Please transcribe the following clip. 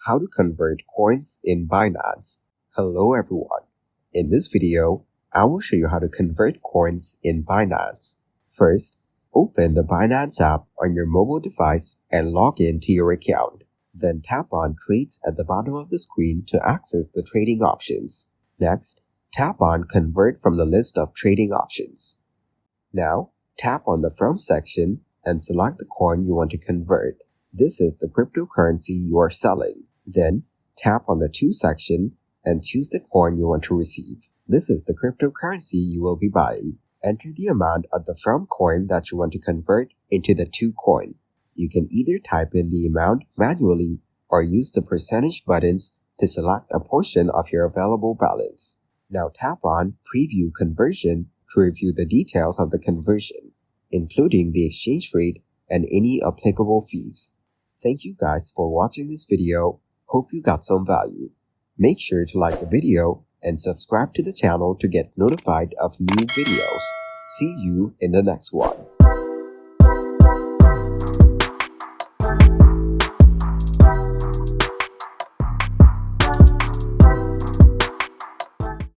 how to convert coins in Binance. Hello everyone. In this video, I will show you how to convert coins in Binance. First, open the Binance app on your mobile device and log in to your account. Then tap on Trades at the bottom of the screen to access the trading options. Next, tap on Convert from the list of trading options. Now, tap on the From section and select the coin you want to convert. This is the cryptocurrency you are selling. Then, tap on the To section and choose the coin you want to receive. This is the cryptocurrency you will be buying. Enter the amount of the From coin that you want to convert into the To coin. You can either type in the amount manually or use the percentage buttons to select a portion of your available balance. Now tap on Preview Conversion to review the details of the conversion, including the exchange rate and any applicable fees. Thank you guys for watching this video. Hope you got some value. Make sure to like the video and subscribe to the channel to get notified of new videos. See you in the next one.